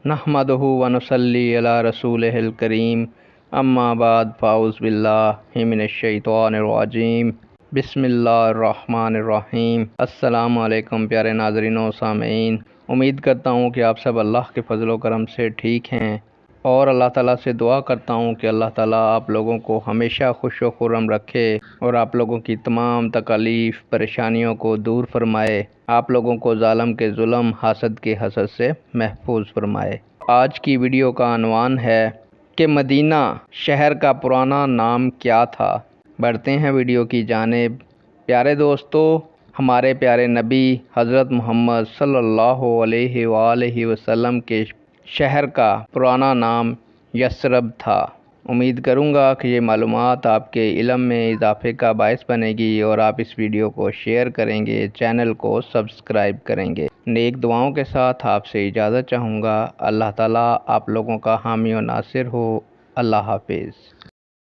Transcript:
نحمدہ ونصلی علی رسولہ الکریم اما بعد فاعوذ باللہ من الشیطان الرجیم بسم اللہ الرحمن الرحیم۔ السلام علیکم پیارے ناظرین و سامعین، امید کرتا ہوں کہ آپ سب اللہ کے فضل و کرم سے ٹھیک ہیں، اور اللہ تعالیٰ سے دعا کرتا ہوں کہ اللہ تعالیٰ آپ لوگوں کو ہمیشہ خوش و خرم رکھے اور آپ لوگوں کی تمام تکالیف پریشانیوں کو دور فرمائے، آپ لوگوں کو ظالم کے ظلم، حاسد کے حسد سے محفوظ فرمائے۔ آج کی ویڈیو کا عنوان ہے کہ مدینہ شہر کا پرانا نام کیا تھا۔ بڑھتے ہیں ویڈیو کی جانب۔ پیارے دوستو، ہمارے پیارے نبی حضرت محمد صلی اللہ علیہ وآلہ وسلم کے شہر کا پرانا نام یثرب تھا۔ امید کروں گا کہ یہ معلومات آپ کے علم میں اضافے کا باعث بنے گی اور آپ اس ویڈیو کو شیئر کریں گے، چینل کو سبسکرائب کریں گے۔ نیک دعاؤں کے ساتھ آپ سے اجازت چاہوں گا۔ اللہ تعالیٰ آپ لوگوں کا حامی و ناصر ہو۔ اللہ حافظ۔